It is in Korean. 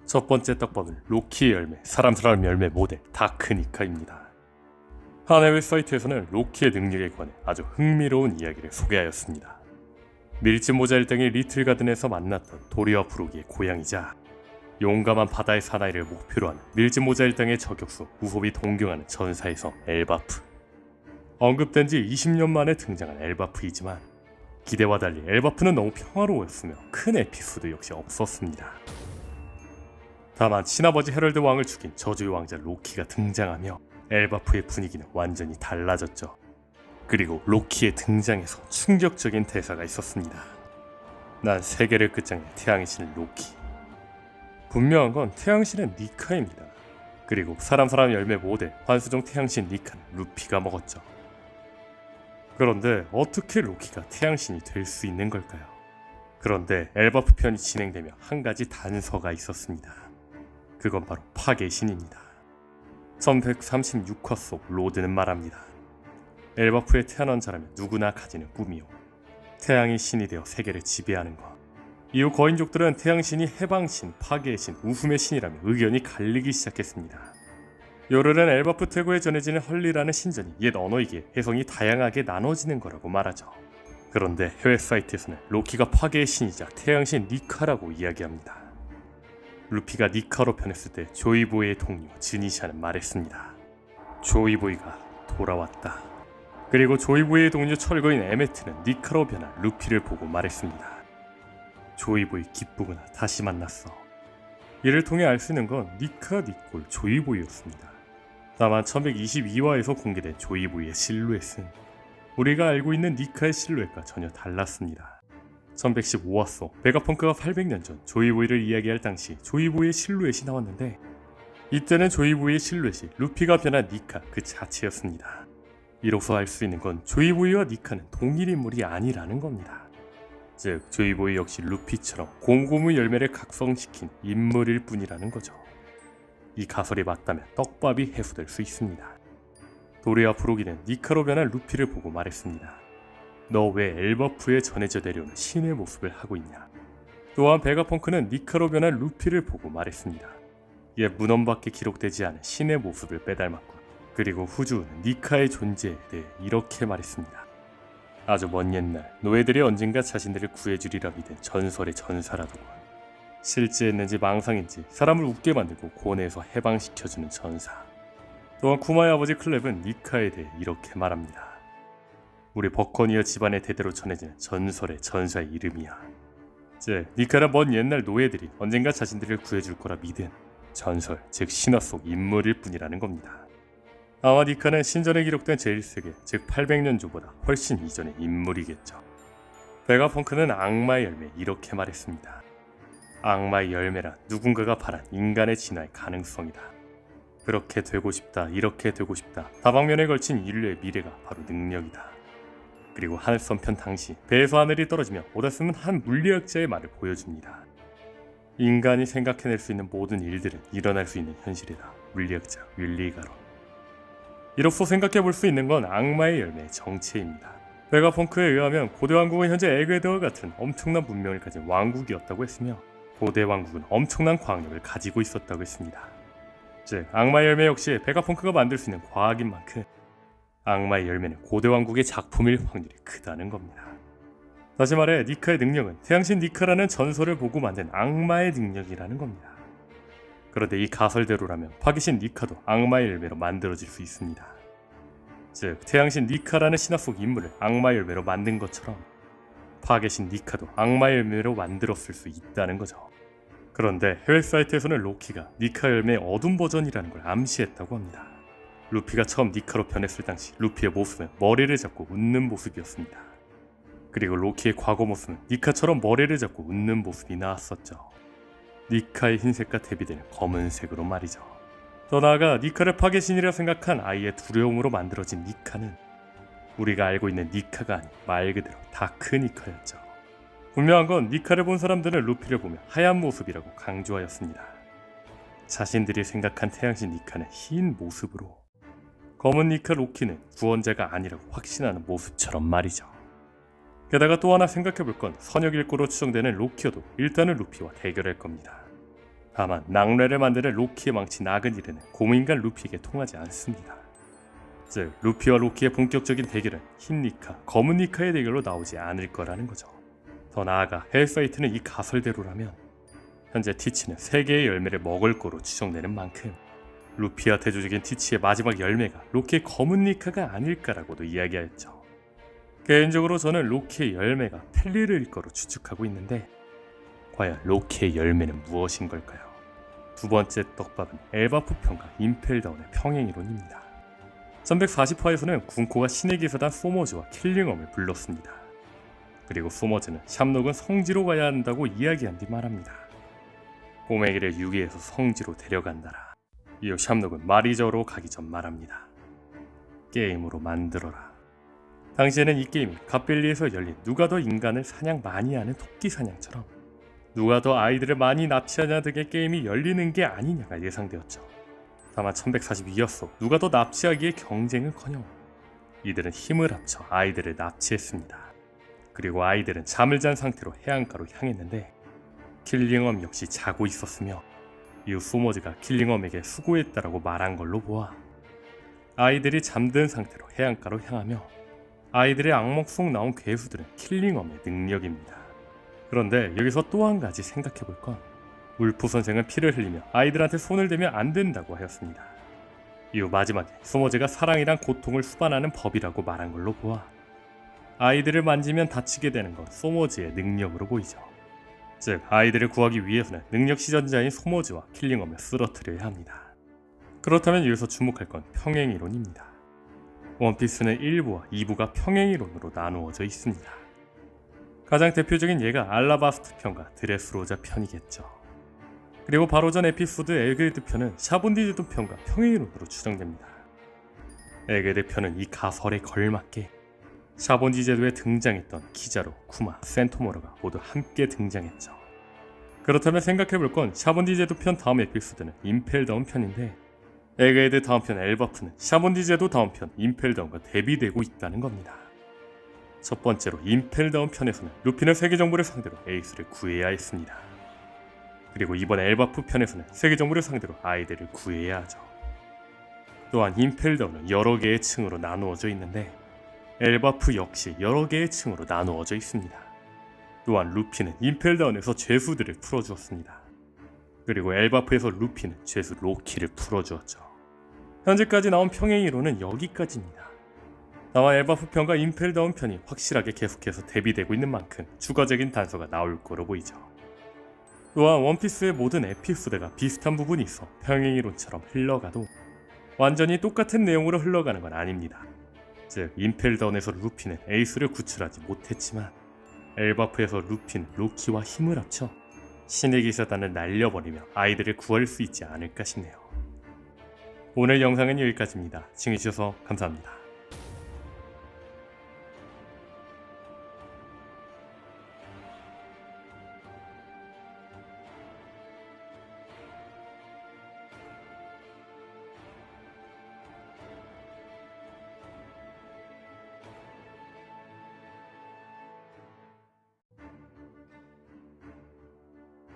첫 번째 떡밥은 로키의 열매, 사람 열매 모델 다크니카입니다. 한 해외 사이트에서는 로키의 능력에 관해 아주 흥미로운 이야기를 소개하였습니다. 밀짚 모자 일당이 리틀 가든에서 만났던 도리와 부르기의 고향이자 용감한 바다의 사나이를 목표로 하는 밀짚 모자 일당의 저격수 우홉이 동경하는 전사의 성 엘바프. 언급된 지 20년 만에 등장한 엘바프이지만 기대와 달리 엘바프는 너무 평화로웠으며 큰 에피소드 역시 없었습니다. 다만 친아버지 헤럴드 왕을 죽인 저주의 왕자 로키가 등장하며 엘바프의 분위기는 완전히 달라졌죠. 그리고 로키의 등장에서 충격적인 대사가 있었습니다. 난 세계를 끝장낸 태양의 신 로키. 분명한 건 태양신은 니카입니다. 그리고 사람 열매 모델 환수종 태양신 니카는 루피가 먹었죠. 그런데 어떻게 로키가 태양신이 될 수 있는 걸까요? 그런데 엘바프 편이 진행되며 한 가지 단서가 있었습니다. 그건 바로 파괴의 신입니다. 1136화 속 로드는 말합니다. 엘바프에 태어난 자라면 누구나 가지는 꿈이요, 태양이 신이 되어 세계를 지배하는 것. 이후 거인족들은 태양신이 해방신, 파괴의 신, 웃음의 신이라며 의견이 갈리기 시작했습니다. 요르는 엘바프 태고에 전해지는 헐리라는 신전이 옛 언어이기에 해석이 다양하게 나눠지는 거라고 말하죠. 그런데 해외 사이트에서는 로키가 파괴의 신이자 태양신 니카라고 이야기합니다. 루피가 니카로 변했을 때 조이보이의 동료 즈니샤는 말했습니다. 조이보이가 돌아왔다. 그리고 조이보이의 동료 철거인 에메트는 니카로 변한 루피를 보고 말했습니다. 조이보이 기쁘구나, 다시 만났어. 이를 통해 알 수 있는 건 니카, 니콜, 조이보이였습니다. 다만 1122화에서 공개된 조이보이의 실루엣은 우리가 알고 있는 니카의 실루엣과 전혀 달랐습니다. 1115화 속 베가펑크가 800년 전 조이보이를 이야기할 당시 조이보이의 실루엣이 나왔는데, 이때는 조이보이의 실루엣이 루피가 변한 니카 그 자체였습니다. 이로써 알 수 있는 건 조이보이와 니카는 동일 인물이 아니라는 겁니다. 즉 조이보이 역시 루피처럼 곰고무 열매를 각성시킨 인물일 뿐이라는 거죠. 이 가설이 맞다면 떡밥이 해소될 수 있습니다. 도리와 부르기는 니카로 변한 루피를 보고 말했습니다. 너 왜 엘버프에 전해져 내려오는 신의 모습을 하고 있냐. 또한 베가펑크는 니카로 변한 루피를 보고 말했습니다. 옛 문헌밖에 기록되지 않은 신의 모습을 빼닮았군. 그리고 후주는 니카의 존재에 대해 이렇게 말했습니다. 아주 먼 옛날 노예들이 언젠가 자신들을 구해주리라 믿은 전설의 전사라더군. 실제했는지 망상인지 사람을 웃게 만들고 고뇌에서 해방시켜주는 전사. 또한 쿠마의 아버지 클랩은 니카에 대해 이렇게 말합니다. 우리 버커니어 집안의 대대로 전해지는 전설의 전사의 이름이야. 즉 니카는 먼 옛날 노예들이 언젠가 자신들을 구해줄 거라 믿은 전설, 즉 신화 속 인물일 뿐이라는 겁니다. 아마 니카는 신전에 기록된 제1세기, 즉 800년조보다 훨씬 이전의 인물이겠죠. 베가펑크는 악마의 열매 이렇게 말했습니다. 악마의 열매란 누군가가 바란 인간의 진화의 가능성이다. 그렇게 되고 싶다, 이렇게 되고 싶다. 다방면에 걸친 인류의 미래가 바로 능력이다. 그리고 하늘섬편 당시 배에서 하늘이 떨어지며 오다스는 한 물리학자의 말을 보여줍니다. 인간이 생각해낼 수 있는 모든 일들은 일어날 수 있는 현실이다. 물리학자 윌리 가론. 이로써 생각해볼 수 있는 건 악마의 열매의 정체입니다. 베가펑크에 의하면 고대 왕국은 현재 에그웨더와 같은 엄청난 문명을 가진 왕국이었다고 했으며, 고대 왕국은 엄청난 과학력을 가지고 있었다고 했습니다. 즉 악마의 열매 역시 베가펑크가 만들 수 있는 과학인 만큼 악마의 열매는 고대 왕국의 작품일 확률이 크다는 겁니다. 다시 말해 니카의 능력은 태양신 니카라는 전설을 보고 만든 악마의 능력이라는 겁니다. 그런데 이 가설대로라면 파괴신 니카도 악마의 열매로 만들어질 수 있습니다. 즉 태양신 니카라는 신화 속 인물을 악마의 열매로 만든 것처럼 파괴신 니카도 악마의 열매로 만들었을 수 있다는 거죠. 그런데 해외 사이트에서는 로키가 니카 열매의 어둠 버전이라는 걸 암시했다고 합니다. 루피가 처음 니카로 변했을 당시 루피의 모습은 머리를 잡고 웃는 모습이었습니다. 그리고 로키의 과거 모습은 니카처럼 머리를 잡고 웃는 모습이 나왔었죠. 니카의 흰색과 대비되는 검은색으로 말이죠. 더 나아가 니카를 파괴신이라 생각한 아이의 두려움으로 만들어진 니카는 우리가 알고 있는 니카가 아닌 말 그대로 다크니카였죠. 분명한 건 니카를 본 사람들은 루피를 보며 하얀 모습이라고 강조하였습니다. 자신들이 생각한 태양신 니카는 흰 모습으로, 검은 니카 로키는 구원자가 아니라고 확신하는 모습처럼 말이죠. 게다가 또 하나 생각해볼 건 선역일고로 추정되는 로키어도 일단은 루피와 대결할 겁니다. 다만 낙뢰를 만드는 로키의 망치 나그니르는 고무인간 루피에게 통하지 않습니다. 즉 루피와 로키의 본격적인 대결은 흰 니카, 검은 니카의 대결로 나오지 않을 거라는 거죠. 더 나아가 헬파이트는 이 가설대로라면 현재 티치는 3개의 열매를 먹을 거로 추정되는 만큼 루피와 대조적인 티치의 마지막 열매가 로키의 검은 니카가 아닐까라고도 이야기하였죠. 개인적으로 저는 로키의 열매가 펠리르일 거로 추측하고 있는데 과연 로키의 열매는 무엇인 걸까요? 두 번째 떡밥은 엘바프 편과 임펠다운의 평행이론입니다. 1140화에서는 군코가 신의 기사단 소머즈와 킬링엄을 불렀습니다. 그리고 소머즈는 샴록은 성지로 가야 한다고 이야기한 뒤 말합니다. 꼬맹이를 유기해서 성지로 데려간다라. 이후 샴록은 마리저로 가기 전 말합니다. 게임으로 만들어라. 당시에는 이 게임이 갓벨리에서 열린 누가 더 인간을 사냥 많이 하는 토끼 사냥처럼 누가 더 아이들을 많이 납치하냐 등의 게임이 열리는 게 아니냐가 예상되었죠. 다만 1142였어 누가 더 납치하기에 경쟁은커녕 이들은 힘을 합쳐 아이들을 납치했습니다. 그리고 아이들은 잠을 잔 상태로 해안가로 향했는데 킬링엄 역시 자고 있었으며 이후 소머즈가 킬링엄에게 수고했다라고 말한 걸로 보아 아이들이 잠든 상태로 해안가로 향하며 아이들의 악몽 속 나온 괴수들은 킬링엄의 능력입니다. 그런데 여기서 또 한 가지 생각해볼 건 울프 선생은 피를 흘리며 아이들한테 손을 대면 안 된다고 하였습니다. 이후 마지막에 소머즈가 사랑이란 고통을 수반하는 법이라고 말한 걸로 보아 아이들을 만지면 다치게 되는 건 소머즈의 능력으로 보이죠. 즉 아이들을 구하기 위해서는 능력 시전자인 소머즈와 킬링엄을 쓰러뜨려야 합니다. 그렇다면 여기서 주목할 건 평행이론입니다. 원피스는 1부와 2부가 평행이론으로 나누어져 있습니다. 가장 대표적인 예가 알라바스트 편과 드레스로자 편이겠죠. 그리고 바로 전 에피소드 에그헤드 편은 샤본디제도 편과 평행이론으로 추정됩니다. 에그헤드 편은 이 가설에 걸맞게 샤본디제도에 등장했던 키자로, 쿠마, 센토모로가 모두 함께 등장했죠. 그렇다면 생각해볼 건 샤본디제도 편 다음 에피소드는 임펠다운 편인데 에그헤드 다음 편 엘바프는 샤본디제도 다음 편 임펠다운과 대비되고 있다는 겁니다. 첫 번째로 임펠다운 편에서는 루피는 세계 정부를 상대로 에이스를 구해야 했습니다. 그리고 이번 엘바프 편에서는 세계 정부를 상대로 아이들을 구해야 하죠. 또한 임펠다운은 여러 개의 층으로 나누어져 있는데 엘바프 역시 여러 개의 층으로 나누어져 있습니다. 또한 루피는 임펠다운에서 죄수들을 풀어주었습니다. 그리고 엘바프에서 루피는 죄수 로키를 풀어주었죠. 현재까지 나온 평행이론은 여기까지입니다. 다만 엘바프 편과 임펠다운 편이 확실하게 계속해서 대비되고 있는 만큼 추가적인 단서가 나올 거로 보이죠. 또한 원피스의 모든 에피소드가 비슷한 부분이 있어 평행이론처럼 흘러가도 완전히 똑같은 내용으로 흘러가는 건 아닙니다. 즉 임펠다운에서 루피는 에이스를 구출하지 못했지만 엘바프에서 루피는 로키와 힘을 합쳐 신의 기사단을 날려버리며 아이들을 구할 수 있지 않을까 싶네요. 오늘 영상은 여기까지입니다. 시청해주셔서 감사합니다.